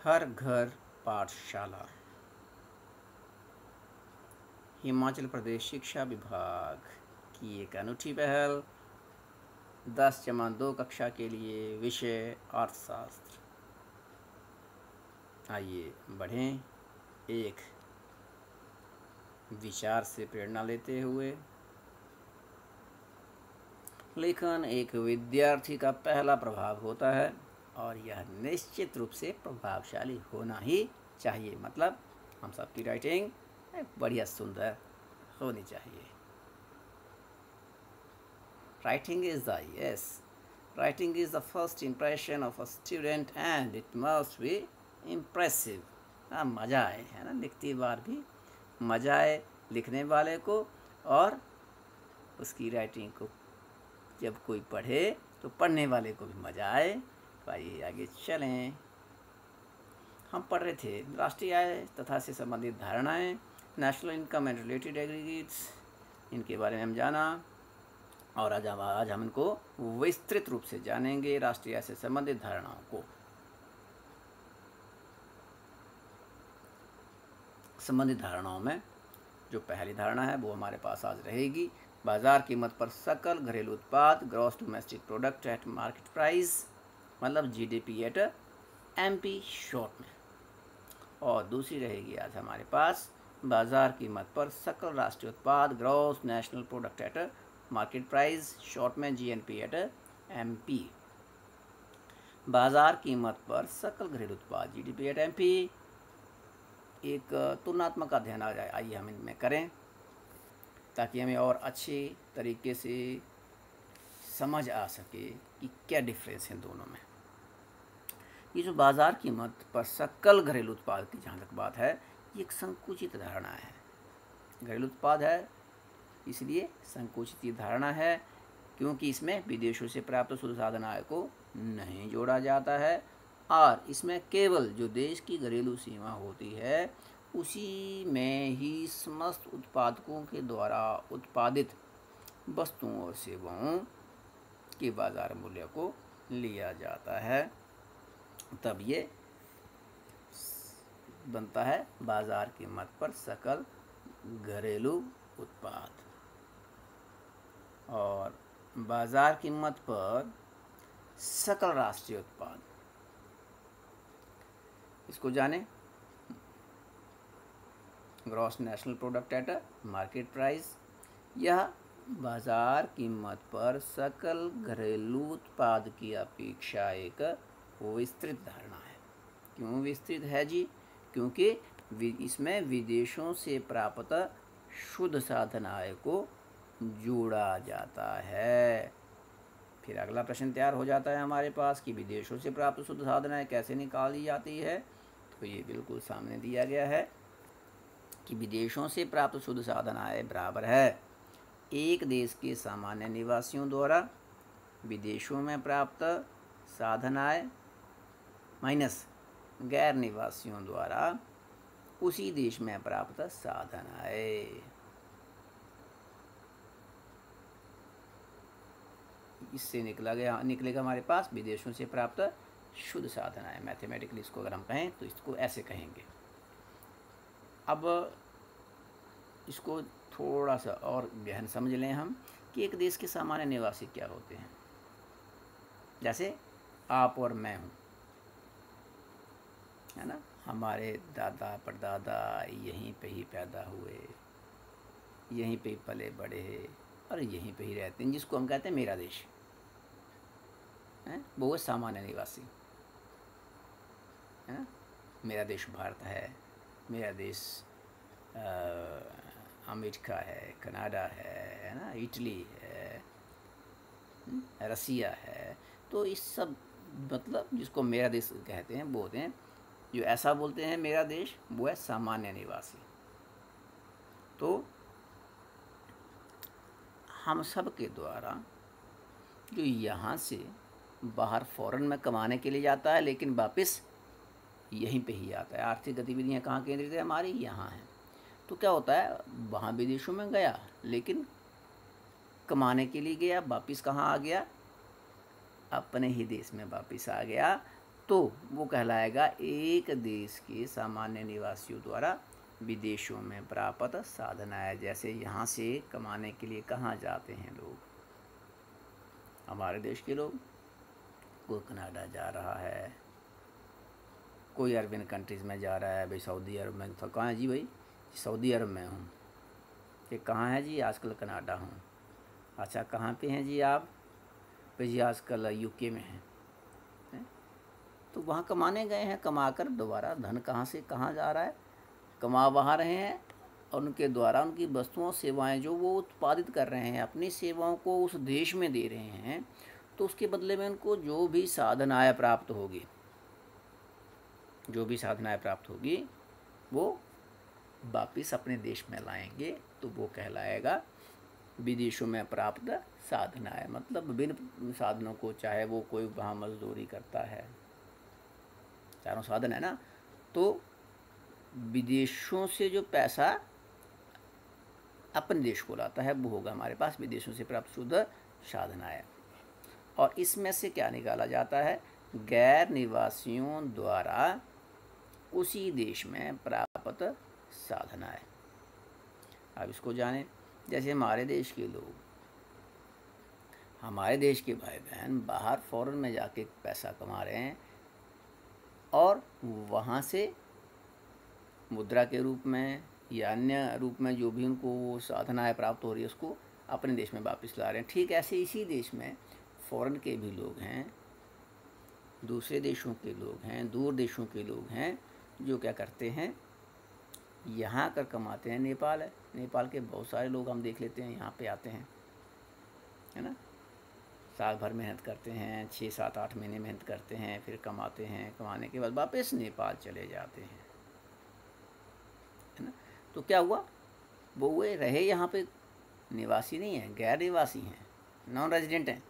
हर घर पाठशाला। हिमाचल प्रदेश शिक्षा विभाग की एक अनूठी पहल 10-2 कक्षा के लिए विषय अर्थशास्त्र। आइए बढ़ें एक विचार से प्रेरणा लेते हुए। लेखन एक विद्यार्थी का पहला प्रभाव होता है और यह निश्चित रूप से प्रभावशाली होना ही चाहिए। मतलब हम सबकी राइटिंग बढ़िया सुंदर होनी चाहिए। Writing is the first impression of a student and it must be impressive। हाँ, मज़ा आए, है ना, लिखती बार भी मज़ा आए लिखने वाले को, और उसकी राइटिंग को जब कोई पढ़े तो पढ़ने वाले को भी मज़ा आए। तो आइए आगे चलें। हम पढ़ रहे थे राष्ट्रीय आय तथा से संबंधित धारणाएं, national income and related aggregates, इनके बारे में हम जाना, और आज हम इनको विस्तृत रूप से जानेंगे, राष्ट्रीय आय से संबंधित धारणाओं को। संबंधित धारणाओं में जो पहली धारणा है वो हमारे पास आज रहेगी, बाजार कीमत पर सकल घरेलू उत्पाद, gross domestic product at market price, मतलब जीडीपी एट एमपी शॉर्ट में। और दूसरी रहेगी आज हमारे पास बाजार कीमत पर सकल राष्ट्रीय उत्पाद, gross national product at market price, short में जीएनपी एट एमपी। बाजार कीमत पर सकल घरेलू उत्पाद, जीडीपी एट एमपी, एक तुलनात्मक अध्ययन आ जाए, आइए हम इनमें करें ताकि हमें और अच्छे तरीके से समझ आ सके कि क्या डिफरेंस है दोनों में। ये जो बाजार कीमत पर सकल घरेलू उत्पाद की जहाँ तक बात है, ये एक संकुचित धारणा है। घरेलू उत्पाद है इसलिए संकुचित धारणा है, क्योंकि इसमें विदेशों से प्राप्त शुद्ध साधन आय को नहीं जोड़ा जाता है, और इसमें केवल जो देश की घरेलू सीमा होती है उसी में ही समस्त उत्पादकों के द्वारा उत्पादित वस्तुओं और सेवाओं के बाजार मूल्य को लिया जाता है। तब ये बनता है बाजार कीमत पर सकल घरेलू उत्पाद। और बाजार कीमत पर सकल राष्ट्रीय उत्पाद, इसको जाने, gross national product at market price. यह बाजार कीमत पर सकल घरेलू उत्पाद की अपेक्षा एक विस्तृत धारणा है। क्यों विस्तृत है जी? क्योंकि इसमें विदेशों से प्राप्त शुद्ध साधन आय को जोड़ा जाता है। फिर अगला प्रश्न तैयार हो जाता है हमारे पास कि विदेशों से प्राप्त शुद्ध साधन आय कैसे निकाली जाती है। तो ये बिल्कुल सामने दिया गया है कि विदेशों से प्राप्त शुद्ध साधन आय बराबर है एक देश के सामान्य निवासियों द्वारा विदेशों में प्राप्त साधन आय माइनस गैर निवासियों द्वारा उसी देश में प्राप्त साधन आय। इससे निकलेगा हमारे पास विदेशों से प्राप्त शुद्ध साधन आय। मैथमेटिकली इसको अगर हम कहें तो इसको ऐसे कहेंगे। अब इसको थोड़ा सा और गहन समझ लें हम कि एक देश के सामान्य निवासी क्या होते हैं। जैसे आप और मैं हूँ, है ना, हमारे दादा परदादा यहीं पे ही पैदा हुए, यहीं पे ही पले बढ़े और यहीं पे ही रहते हैं, जिसको हम कहते हैं मेरा देश है, वो सामान्य निवासी है ना। मेरा देश भारत है, मेरा देश अमेरिका है, कनाडा है ना, इटली है, रसिया है। तो इस सब मतलब जिसको मेरा देश कहते हैं वो होते हैं, जो ऐसा बोलते हैं मेरा देश, वो है सामान्य निवासी। तो हम सब के द्वारा जो यहाँ से बाहर फॉरेन में कमाने के लिए जाता है लेकिन वापस यहीं पे ही आता है, आर्थिक गतिविधियाँ कहाँ केंद्रित है हमारी, यहाँ हैं। तो क्या होता है, वहाँ विदेशों में गया लेकिन कमाने के लिए गया, वापस कहाँ आ गया, अपने ही देश में वापस आ गया। तो वो कहलाएगा एक देश के सामान्य निवासियों द्वारा विदेशों में प्राप्त साधन आय। जैसे यहाँ से कमाने के लिए कहाँ जाते हैं लोग, हमारे देश के लोग, कोई कनाडा जा रहा है, कोई अरबियन कंट्रीज़ में जा रहा है, भाई सऊदी अरब में। तो कहाँ है जी? भाई सऊदी अरब में हूँ। कि कहाँ है जी? आजकल कनाडा हूँ। अच्छा, कहाँ पे हैं जी आप? भाई जी आजकल यूके में हैं। तो वहाँ कमाने गए हैं, कमाकर दोबारा धन कहाँ से कहाँ जा रहा है? कमा वहाँ रहे हैं, और उनके द्वारा उनकी वस्तुओं सेवाएं जो वो उत्पादित कर रहे हैं, अपनी सेवाओं को उस देश में दे रहे हैं, तो उसके बदले में उनको जो भी साधन आय प्राप्त होगी, जो भी साधन आय प्राप्त होगी वो वापिस अपने देश में लाएंगे। तो वो कहलाएगा विदेशों में प्राप्त साधन आय। मतलब विभिन्न साधनों को, चाहे वो कोई वहाँ मजदूरी करता है, चारों साधन है ना, तो विदेशों से जो पैसा अपने देश को लाता है वो होगा हमारे पास विदेशों से प्राप्त शुद्ध साधन आय। और इसमें से क्या निकाला जाता है? गैर निवासियों द्वारा उसी देश में प्राप्त साधन आय। अब इसको जानें। जैसे हमारे देश के लोग, हमारे देश के भाई बहन बाहर फॉरेन में जाके पैसा कमा रहे हैं, और वहाँ से मुद्रा के रूप में या अन्य रूप में जो भी उनको वो साधन आय प्राप्त हो रही है उसको अपने देश में वापस ला रहे हैं। ठीक ऐसे इसी देश में फॉरेन के भी लोग हैं, दूसरे देशों के लोग हैं, दूर देशों के लोग हैं, जो क्या करते हैं, यहाँ आकर कमाते हैं। नेपाल है, नेपाल के बहुत सारे लोग हम देख लेते हैं यहाँ पे आते हैं, है ना, साल भर मेहनत करते हैं, 6, 7, 8 महीने मेहनत करते हैं, फिर कमाते हैं, कमाने के बाद वापस नेपाल चले जाते हैं, है ना। तो क्या हुआ, वो हुए रहे यहाँ पे, निवासी नहीं हैं, गैर निवासी हैं, नॉन रेजिडेंट हैं,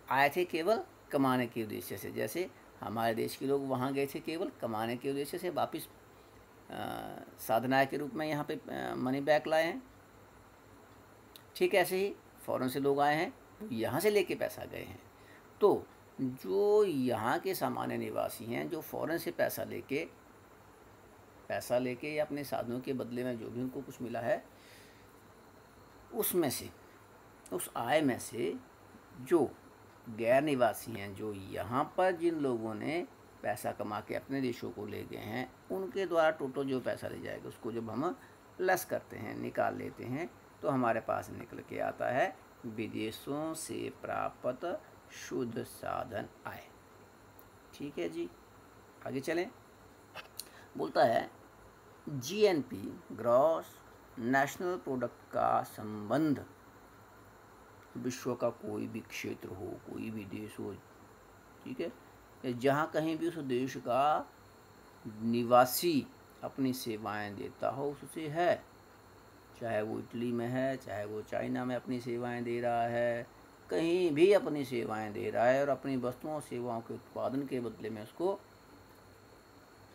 आए थे केवल कमाने के उद्देश्य से। जैसे हमारे देश के लोग वहाँ गए थे केवल कमाने के उद्देश्य से, वापस साधना के रूप में यहाँ पे मनी बैक लाए हैं। ठीक ऐसे ही फॉरेन से लोग आए हैं, यहाँ से लेके पैसा गए हैं। तो जो यहाँ के सामान्य निवासी हैं, जो फॉरेन से पैसा लेके या अपने साधनों के बदले में जो भी उनको कुछ मिला है, उसमें से, उस आय में से जो गैर निवासी हैं, जो यहाँ पर जिन लोगों ने पैसा कमा के अपने देशों को ले गए हैं, उनके द्वारा टोटल जो पैसा ले जाएगा उसको जब हम लेस करते हैं, निकाल लेते हैं, तो हमारे पास निकल के आता है विदेशों से प्राप्त शुद्ध साधन आय। ठीक है जी, आगे चलें। बोलता है जीएनपी, ग्रॉस नेशनल प्रोडक्ट का संबंध विश्व का कोई भी क्षेत्र हो, कोई भी देश हो, ठीक है, जहाँ कहीं भी उस देश का निवासी अपनी सेवाएं देता हो उससे है, चाहे वो इटली में है, चाहे वो चाइना में अपनी सेवाएं दे रहा है, कहीं भी अपनी सेवाएं दे रहा है, और अपनी वस्तुओं सेवाओं के उत्पादन के बदले में उसको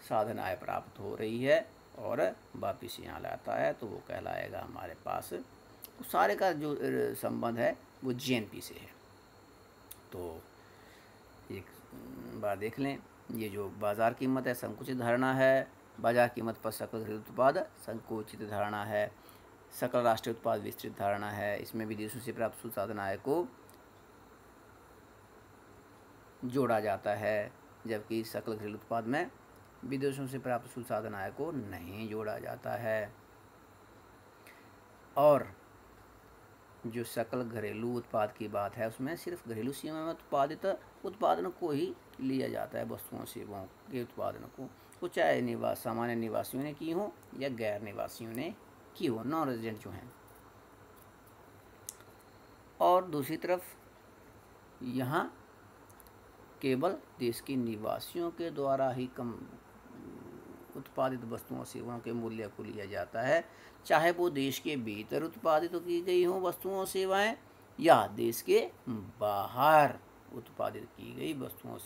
साधन आय प्राप्त हो रही है और वापिस यहाँ लाता है, तो वो कहलाएगा हमारे पास। तो सारे का जो संबंध है वो जीएनपी से है। तो एक बार देख लें, ये जो बाज़ार कीमत है संकुचित धारणा है, बाजार कीमत पर सकल घरेलू उत्पाद संकुचित धारणा है, सकल राष्ट्रीय उत्पाद विस्तृत धारणा है। इसमें विदेशों से प्राप्त शुद्ध साधन आय को जोड़ा जाता है, जबकि सकल घरेलू उत्पाद में विदेशों से प्राप्त शुद्ध साधन आय को नहीं जोड़ा जाता है। और जो सकल घरेलू उत्पाद की बात है उसमें सिर्फ घरेलू सीमा में उत्पादित उत्पादन को ही लिया जाता है, वस्तुओं सेवाओं के उत्पादन को, तो चाहे सामान्य निवासियों ने की हो या गैर निवासियों ने की हो, नॉन रेजिडेंट जो हैं। और दूसरी तरफ यहाँ केवल देश के निवासियों के द्वारा ही कम उत्पादित वस्तुओं सेवाओं के मूल्य को लिया जाता है, चाहे वो देश के भीतर उत्पादित की गई हों वस्तुओं सेवाएं या देश के बाहर उत्पादित की गई वस्तुओं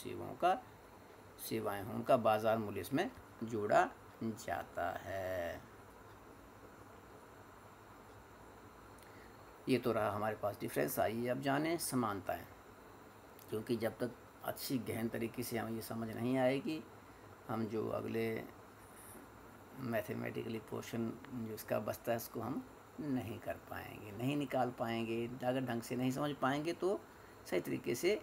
सेवाएं हों, उनका बाजार मूल्य इसमें जोड़ा जाता है। ये तो रहा हमारे पास डिफरेंस। आइए अब जानें समानताएं, क्योंकि जब तक अच्छी गहन तरीके से हमें ये समझ नहीं आएगी, हम जो अगले मैथमेटिकली पोर्शन जो इसका बचता है उसको हम नहीं कर पाएंगे, नहीं निकाल पाएंगे। अगर ढंग से नहीं समझ पाएंगे तो सही तरीके से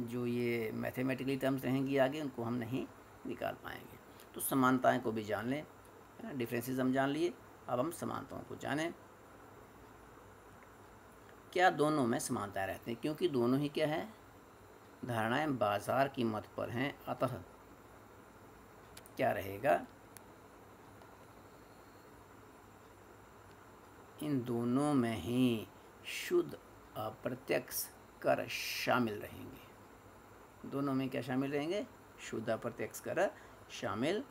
जो ये मैथमेटिकली टर्म्स रहेंगी आगे उनको हम नहीं निकाल पाएंगे। तो समानताएं को भी जान लें, है ना, डिफरेंसेस हम जान लिए, अब हम समानताओं को जानें। क्या दोनों में समानताएं रहती हैं? क्योंकि दोनों ही क्या है, धारणाएं बाजार की मत पर हैं, अतः क्या रहेगा, इन दोनों में ही शुद्ध अप्रत्यक्ष कर शामिल रहेंगे। दोनों में क्या शामिल रहेंगे? शुद्ध अप्रत्यक्ष कर शामिल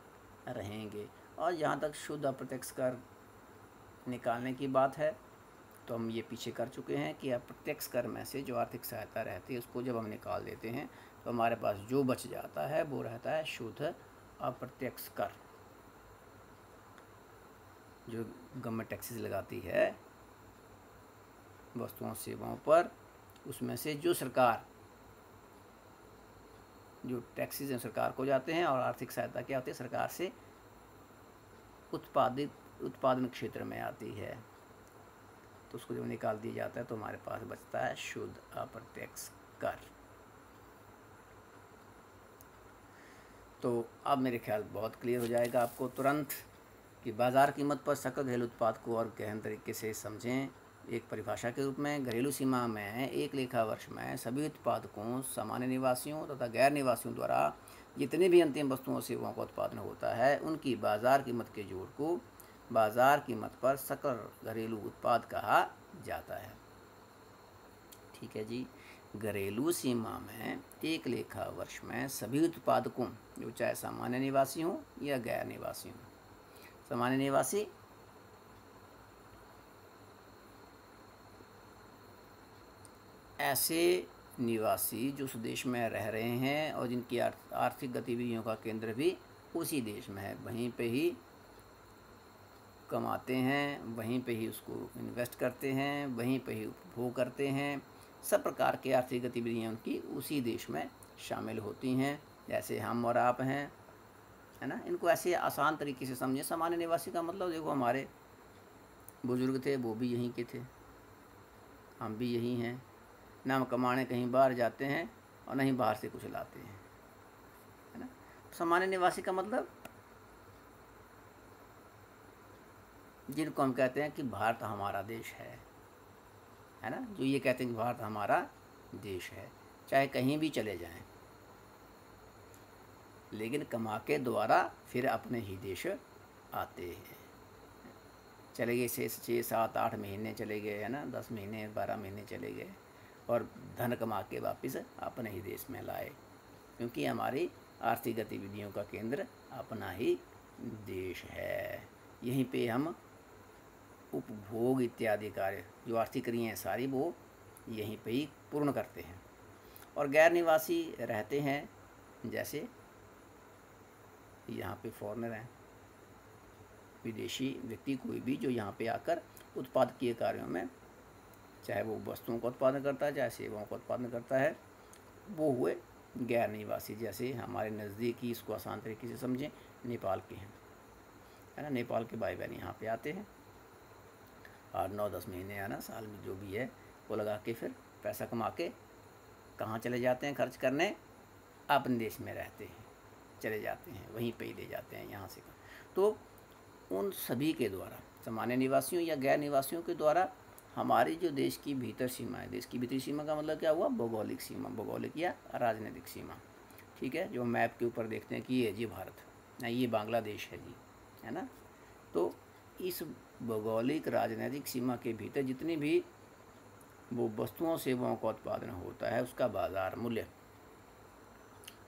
रहेंगे। और जहाँ तक शुद्ध अप्रत्यक्ष कर निकालने की बात है तो हम ये पीछे कर चुके हैं कि अप्रत्यक्ष कर में से जो आर्थिक सहायता रहती है उसको जब हम निकाल देते हैं तो हमारे पास जो बच जाता है वो रहता है शुद्ध अप्रत्यक्ष कर। जो गवर्नमेंट टैक्सेस लगाती है वस्तुओं सेवाओं पर, उसमें से जो सरकार, जो टैक्सेस हैं सरकार को जाते हैं, और आर्थिक सहायता क्या होती है, सरकार से उत्पादन क्षेत्र में आती है, तो उसको जब निकाल दिया जाता है तो हमारे पास बचता है शुद्ध अप्रत्यक्ष कर। तो अब मेरे ख्याल बहुत क्लियर हो जाएगा आपको तुरंत कि बाज़ार कीमत पर सकल घरेलू उत्पाद को और गहन तरीके से समझें। एक परिभाषा के रूप में घरेलू सीमा में एक लेखा वर्ष में सभी उत्पादकों, सामान्य निवासियों तथा गैर निवासियों द्वारा जितनी भी अंतिम वस्तुओं सेवाओं का उत्पादन होता है उनकी बाज़ार कीमत के जोड़ को बाज़ार कीमत पर सकल घरेलू उत्पाद कहा जाता है। ठीक है जी। घरेलू सीमा में एक लेखा वर्ष में सभी उत्पादकों, जो चाहे सामान्य निवासी हों या गैर निवासी हों, सामान्य निवासी ऐसे निवासी जो उस देश में रह रहे हैं और जिनकी आर्थिक गतिविधियों का केंद्र भी उसी देश में है, वहीं पे ही कमाते हैं, वहीं पे ही उसको इन्वेस्ट करते हैं, वहीं पे ही उपभोग करते हैं। सब प्रकार की आर्थिक गतिविधियाँ उनकी उसी देश में शामिल होती हैं, जैसे हम और आप हैं, है ना। इनको ऐसे आसान तरीके से समझें। सामान्य निवासी का मतलब देखो, हमारे बुजुर्ग थे वो भी यहीं के थे, हम भी यहीं हैं, ना हम कमाने कहीं बाहर जाते हैं और नहीं बाहर से कुछ लाते हैं, है ना। सामान्य निवासी का मतलब जिनको हम कहते हैं कि भारत हमारा देश है ना, जो ये कहते हैं कि भारत हमारा देश है, चाहे कहीं भी चले जाएं, लेकिन कमा के द्वारा फिर अपने ही देश आते हैं। चले गए 6, 7, 8 महीने चले गए, है ना, 10 महीने 12 महीने चले गए और धन कमा के वापस अपने ही देश में लाए, क्योंकि हमारी आर्थिक गतिविधियों का केंद्र अपना ही देश है। यहीं पे हम उपभोग इत्यादि कार्य, जो आर्थिक क्रियाएँ हैं सारी, वो यहीं पे ही पूर्ण करते हैं। और गैर निवासी रहते हैं, जैसे यहाँ पे फॉरेनर हैं, विदेशी व्यक्ति कोई भी जो यहाँ पे आकर उत्पादकीय कार्यों में, चाहे वो वस्तुओं का उत्पादन करता है चाहे सेवाओं का उत्पादन करता है, वो हुए गैर निवासी। जैसे हमारे नज़दीक ही, इसको आसान तरीके से समझें, नेपाल के हैं, है ना। नेपाल के भाई बहन यहाँ पे आते हैं 8-9-10 महीने, है ना, साल में जो भी है वो लगा के फिर पैसा कमा के कहाँ चले जाते हैं खर्च करने, अपने देश में रहते हैं, चले जाते हैं, वहीं पे ही ले जाते हैं यहाँ से। तो उन सभी के द्वारा, सामान्य निवासियों या गैर निवासियों के द्वारा, हमारी जो देश की भीतर सीमा है, देश की भीतरी सीमा का मतलब क्या हुआ, भौगोलिक सीमा, भौगोलिक या राजनीतिक सीमा, ठीक है, जो मैप के ऊपर देखते हैं कि ये जी भारत, ना ये बांग्लादेश है जी, है ना। तो इस भौगोलिक राजनीतिक सीमा के भीतर जितनी भी वो वस्तुओं सेवाओं का उत्पादन होता है, उसका बाज़ार मूल्य,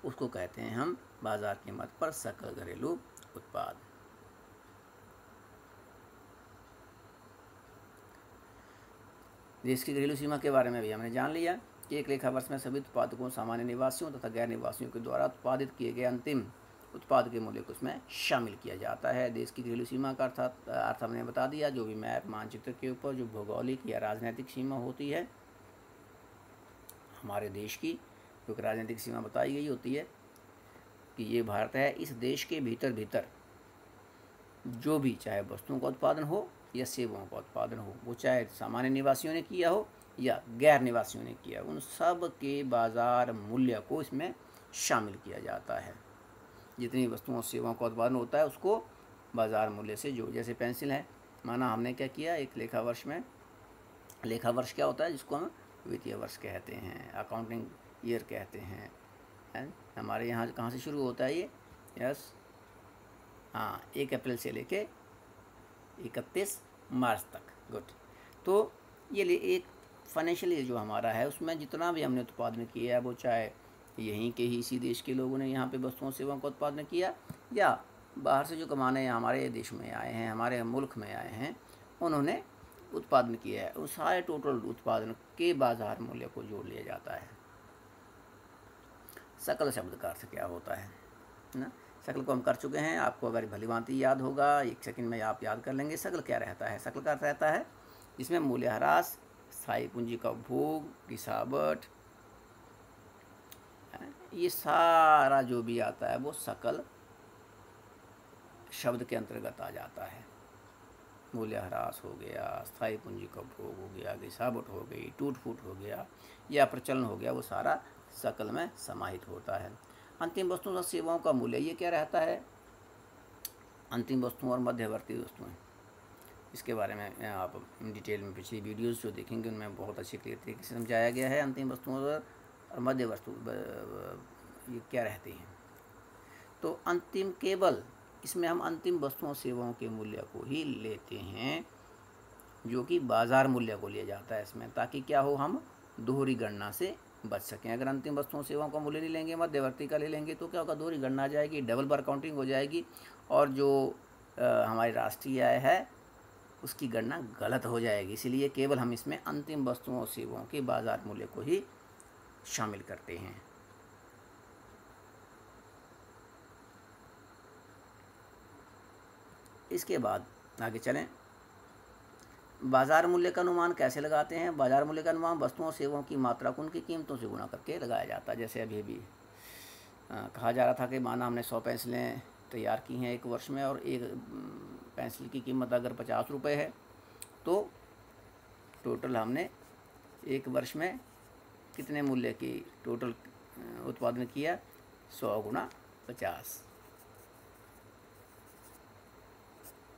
उसको कहते हैं हम बाज़ार कीमत पर सकल घरेलू उत्पाद। देश की घरेलू सीमा के बारे में भी हमने जान लिया कि एक लेखा वर्ष में सभी उत्पादकों, सामान्य निवासियों तथा गैर निवासियों के द्वारा उत्पादित किए गए अंतिम उत्पाद के मूल्य को उसमें शामिल किया जाता है। देश की घरेलू सीमा का अर्थ हमने बता दिया, जो भी मैप मानचित्र के ऊपर जो भौगोलिक या राजनीतिक सीमा होती है हमारे देश की क्योंकि राजनीतिक सीमा बताई गई होती है कि ये भारत है, इस देश के भीतर भीतर जो भी चाहे वस्तुओं का उत्पादन हो या सेवाओं का उत्पादन हो, वो चाहे सामान्य निवासियों ने किया हो या गैर निवासियों ने किया, उन सब के बाज़ार मूल्य को इसमें शामिल किया जाता है। जितनी वस्तुओं और सेवाओं का उत्पादन होता है उसको बाज़ार मूल्य से जो, जैसे पेंसिल है, माना हमने क्या किया, एक लेखा वर्ष में, लेखा वर्ष क्या होता है जिसको हम वित्तीय वर्ष कहते हैं, अकाउंटिंग ईयर कहते हैं, हमारे यहाँ कहाँ से शुरू होता है ये, यस, हाँ, 1 अप्रैल से लेके 31 मार्च तक, गुड। तो ये एक फाइनेंशियल ईयर जो हमारा है उसमें जितना भी हमने उत्पादन किया है, वो चाहे यहीं के ही इसी देश के लोगों ने यहाँ पे वस्तुओं सेवाओं का उत्पादन किया या बाहर से जो कमाने हमारे देश में आए हैं, हमारे मुल्क में आए हैं, उन्होंने उत्पादन किया है, उस सारे टोटल उत्पादन के बाज़ार मूल्य को जोड़ लिया जाता है। सकल शब्द का अर्थ क्या होता है ना, सकल को हम कर चुके हैं, आपको अगर भली भांति याद होगा, 1 सेकंड में आप याद कर लेंगे। सकल क्या रहता है, सकल का अर्थ रहता है जिसमें मूल्यह्रास, स्थायी पूंजी का उपभोग, गिरावट, ये सारा जो भी आता है वो सकल शब्द के अंतर्गत आ जाता है। मूल्यह्रास हो गया, स्थायी पूंजी का उपभोग हो गया, गिरावट हो गई, टूट फूट हो गया या प्रचलन हो गया, वो सारा सकल में समाहित होता है। अंतिम वस्तुओं और सेवाओं का मूल्य ये क्या रहता है, अंतिम वस्तुओं और मध्यवर्ती वस्तुएं, इसके बारे में आप डिटेल में पिछली वीडियोस जो देखेंगे उनमें बहुत अच्छी क्लियर तरीके से समझाया गया है। अंतिम वस्तुओं और मध्य वस्तु ये क्या रहती हैं। तो अंतिम केवल इसमें हम अंतिम वस्तुओं सेवाओं के मूल्य को ही लेते हैं जो कि बाज़ार मूल्य को लिया जाता है इसमें, ताकि क्या हो, हम दोहरी गणना से बच सकें। अगर अंतिम वस्तुओं सेवाओं का मूल्य नहीं लेंगे, मध्यवर्ती का ले लेंगे, तो क्या होगा, दोहरी गणना आ जाएगी, डबल बार काउंटिंग हो जाएगी और जो हमारी राष्ट्रीय आय है उसकी गणना गलत हो जाएगी। इसीलिए केवल हम इसमें अंतिम वस्तुओं और सेवाओं के बाज़ार मूल्य को ही शामिल करते हैं। इसके बाद आगे चलें, बाज़ार मूल्य का अनुमान कैसे लगाते हैं। बाज़ार मूल्य का अनुमान वस्तुओं और सेवाओं की मात्रा को उनकी कीमतों से गुणा करके लगाया जाता है। जैसे अभी भी कहा जा रहा था कि माना हमने 100 पेंसिलें तैयार की हैं 1 वर्ष में और एक पेंसिल की कीमत अगर 50 रुपये है, तो टोटल हमने 1 वर्ष में कितने मूल्य की टोटल उत्पादन किया, 100 गुणा 50,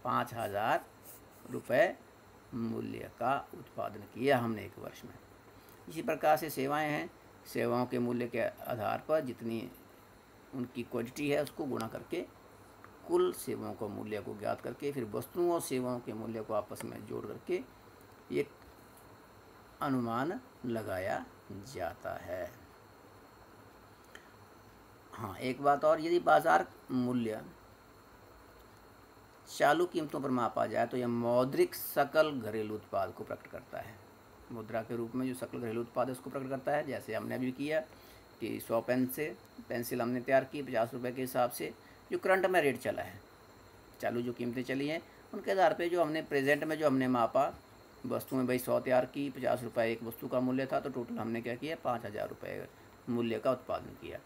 5000 रुपये मूल्य का उत्पादन किया हमने 1 वर्ष में। इसी प्रकार से सेवाएं हैं, सेवाओं के मूल्य के आधार पर जितनी उनकी क्वांटिटी है उसको गुणा करके कुल सेवाओं का मूल्य को ज्ञात करके फिर वस्तुओं और सेवाओं के मूल्य को आपस में जोड़ करके एक अनुमान लगाया जाता है। हाँ, एक बात और, यदि बाज़ार मूल्य चालू कीमतों पर मापा जाए तो यह मौद्रिक सकल घरेलू उत्पाद को प्रकट करता है। मुद्रा के रूप में जो सकल घरेलू उत्पाद है उसको प्रकट करता है। जैसे हमने अभी किया कि 100 पेंसिल हमने तैयार की 50 रुपये के हिसाब से, जो करंट में रेट चला है, चालू जो कीमतें चली हैं उनके आधार पे जो हमने प्रेजेंट में जो हमने मापा, वस्तु में भाई 100 तैयार की, 50 रुपये एक वस्तु का मूल्य था, तो टोटल हमने क्या किया, 5000 रुपये मूल्य का उत्पादन किया।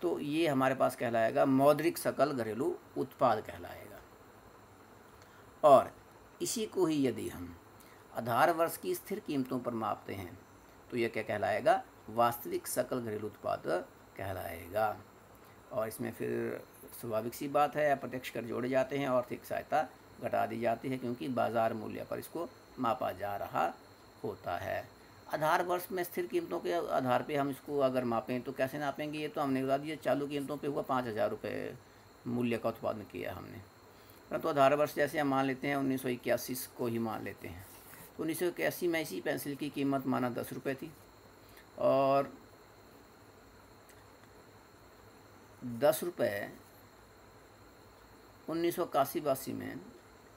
तो ये हमारे पास कहलाएगा मौद्रिक सकल घरेलू उत्पाद कहलाएगा। और इसी को ही यदि हम आधार वर्ष की स्थिर कीमतों पर मापते हैं तो यह क्या कहलाएगा, वास्तविक सकल घरेलू उत्पाद कहलाएगा। और इसमें फिर स्वाभाविक सी बात है, अप्रत्यक्ष कर जोड़े जाते हैं और आर्थिक सहायता घटा दी जाती है, क्योंकि बाज़ार मूल्य पर इसको मापा जा रहा होता है। आधार वर्ष में स्थिर कीमतों के आधार पे हम इसको अगर मापें तो कैसे नापेंगे, ये तो हमने बता दिया, चालू कीमतों पे हुआ 5000 रुपये मूल्य का उत्पादन किया हमने, परंतु आधार वर्ष जैसे हम मान लेते हैं 1981 को ही मान लेते हैं। तो 1981 में इसी पेंसिल की कीमत माना 10 रुपये थी और 10 रुपये 1981 में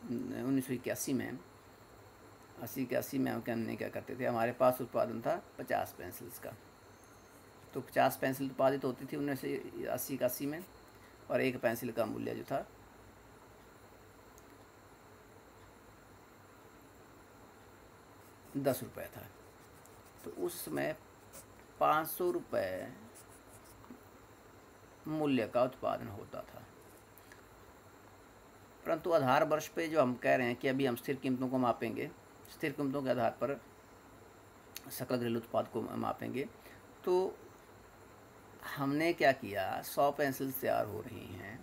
1981 में 80-81 में हमने क्या करते थे, हमारे पास उत्पादन था 50 पेंसिल्स का। तो 50 पेंसिल उत्पादित होती थी 1980-81 में और एक पेंसिल का मूल्य जो था 10 रुपये था। तो उस समय 500 रुपये मूल्य का उत्पादन होता था, परंतु आधार वर्ष पे जो हम कह रहे हैं कि अभी हम स्थिर कीमतों को मापेंगे, स्थिर कीमतों के आधार पर सकल घरेलू उत्पाद को मापेंगे, तो हमने क्या किया, 100 पेंसिल तैयार हो रही हैं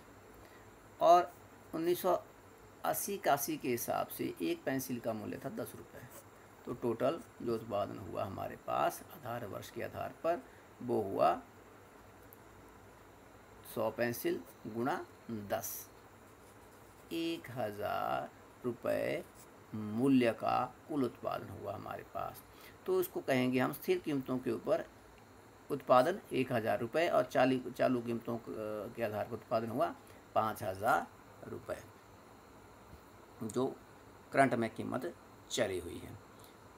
और 1980-81 के हिसाब से एक पेंसिल का मूल्य था 10 रुपये। तो टोटल जो उत्पादन हुआ हमारे पास आधार वर्ष के आधार पर वो हुआ 100 पेंसिल गुणा 10, 1000 रुपये मूल्य का कुल उत्पादन हुआ हमारे पास। तो इसको कहेंगे हम स्थिर कीमतों के ऊपर उत्पादन 1000 रुपये और चालू कीमतों के आधार पर उत्पादन हुआ 5000 रुपये, जो करंट में कीमत चली हुई है।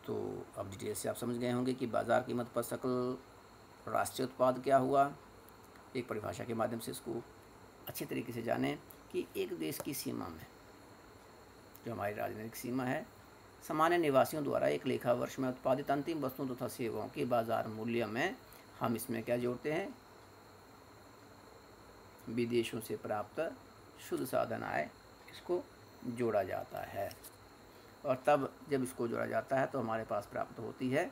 तो अब डिटेल से आप समझ गए होंगे कि बाज़ार कीमत पर सकल राष्ट्रीय उत्पाद क्या हुआ। एक परिभाषा के माध्यम से इसको अच्छे तरीके से जानें कि एक देश की सीमा में, जो हमारी राजनीतिक सीमा है, सामान्य निवासियों द्वारा एक लेखा वर्ष में उत्पादित अंतिम वस्तुओं तथा सेवाओं के बाजार मूल्य में हम इसमें क्या जोड़ते हैं, विदेशों से प्राप्त शुद्ध साधन आय, इसको जोड़ा जाता है। और तब जब इसको जोड़ा जाता है तो हमारे पास प्राप्त होती है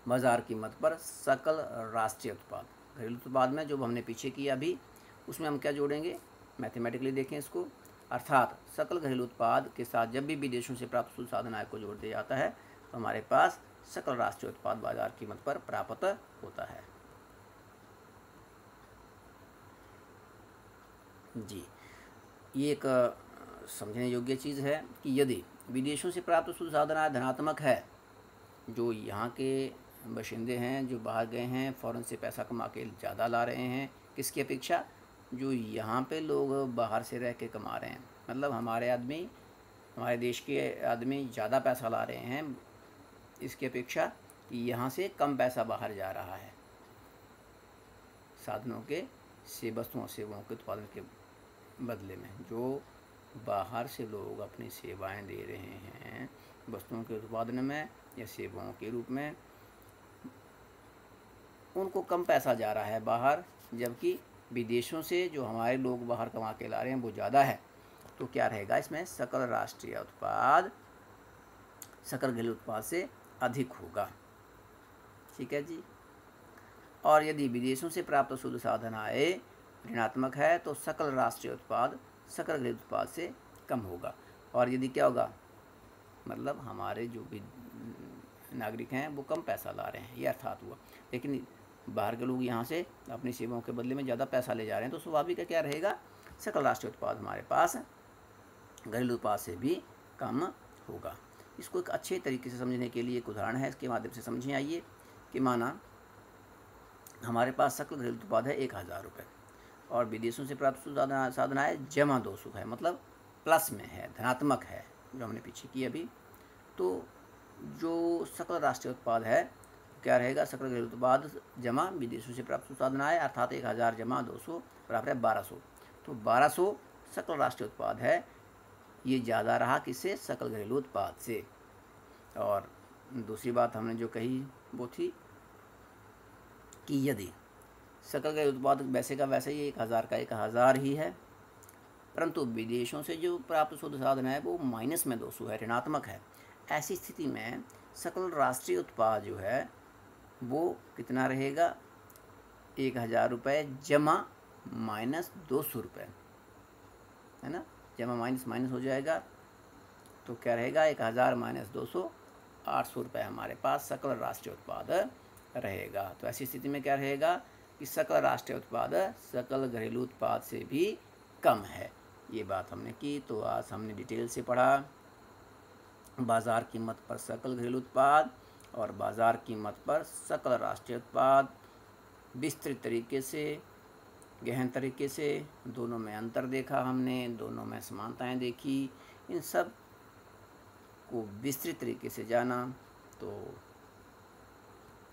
बाज़ार कीमत पर सकल राष्ट्रीय उत्पाद। घरेलू उत्पाद में जो हमने पीछे किया अभी, उसमें हम क्या जोड़ेंगे, मैथमेटिकली देखें इसको, अर्थात सकल घरेलू उत्पाद के साथ जब भी विदेशों से प्राप्त शुद्ध साधन आय को जोड़ दिया जाता है तो हमारे पास सकल राष्ट्रीय उत्पाद बाजार कीमत पर प्राप्त होता है। जी, ये एक समझने योग्य चीज़ है कि यदि विदेशों से प्राप्त शुद्ध साधन आय धनात्मक है, जो यहाँ के बाशिंदे हैं जो बाहर गए हैं फ़ौरन से पैसा कमा के ज़्यादा ला रहे हैं, किसकी अपेक्षा, जो यहाँ पे लोग बाहर से रह के कमा रहे हैं, मतलब हमारे देश के आदमी ज़्यादा पैसा ला रहे हैं इसकी अपेक्षा कि यहाँ से कम पैसा बाहर जा रहा है साधनों के से वस्तुओं सेवाओं के उत्पादन के बदले में। जो बाहर से लोग अपनी सेवाएं दे रहे हैं वस्तुओं के उत्पादन में या सेवाओं के रूप में, उनको कम पैसा जा रहा है बाहर, जबकि विदेशों से जो हमारे लोग बाहर कमा के ला रहे हैं वो ज़्यादा है। तो क्या रहेगा इसमें, सकल राष्ट्रीय उत्पाद सकल घरेलू उत्पाद से अधिक होगा। ठीक है जी। और यदि विदेशों से प्राप्त शुद्ध साधन आय ऋणात्मक है तो सकल राष्ट्रीय उत्पाद सकल घरेलू उत्पाद से कम होगा। और यदि क्या होगा, मतलब हमारे जो भी नागरिक हैं वो कम पैसा ला रहे हैं, ये अर्थात हुआ, लेकिन बाहर के लोग यहाँ से अपनी सेवाओं के बदले में ज़्यादा पैसा ले जा रहे हैं, तो स्वाभाविक है क्या रहेगा, सकल राष्ट्रीय उत्पाद हमारे पास घरेलू उत्पाद से भी कम होगा। इसको एक अच्छे तरीके से समझने के लिए एक उदाहरण है, इसके माध्यम से समझें। आइए कि माना हमारे पास सकल घरेलू उत्पाद है 1000 रुपये और विदेशों से प्राप्त साधन आय जमा 200 है, मतलब प्लस में है, धनात्मक है, जो हमने पीछे की अभी। तो जो सकल राष्ट्रीय उत्पाद है क्या रहेगा, सकल घरेलू उत्पाद जमा विदेशों से प्राप्त साधन आय, अर्थात 1000 जमा 200 बराबर है 1200। तो 1200 सकल राष्ट्रीय उत्पाद है, ये ज़्यादा रहा किससे, सकल घरेलू उत्पाद से। और दूसरी बात हमने जो कही वो थी कि यदि सकल घरेलू उत्पाद वैसे का वैसे ही 1000 का 1000 ही है, परंतु विदेशों से जो प्राप्त शुद्ध साधन है वो माइनस में 200 है, ऋणात्मक है, ऐसी स्थिति में सकल राष्ट्रीय उत्पाद जो है वो कितना रहेगा, 1000 रुपये जमा माइनस 200 रुपये, है ना, जमा माइनस माइनस हो जाएगा, तो क्या रहेगा, 1000 माइनस 200 800 रुपये हमारे पास सकल राष्ट्रीय उत्पाद रहेगा। तो ऐसी स्थिति में क्या रहेगा कि सकल राष्ट्रीय उत्पाद सकल घरेलू उत्पाद से भी कम है। ये बात हमने की। तो आज हमने डिटेल से पढ़ा बाज़ार कीमत पर सकल घरेलू उत्पाद और बाज़ार कीमत पर सकल राष्ट्रीय उत्पाद, विस्तृत तरीके से, गहन तरीके से दोनों में अंतर देखा हमने, दोनों में समानताएं देखी, इन सब को विस्तृत तरीके से जाना। तो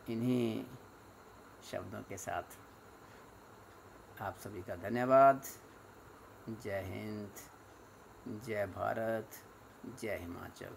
इन्हीं शब्दों के साथ आप सभी का धन्यवाद। जय हिंद, जय भारत, जय हिमाचल।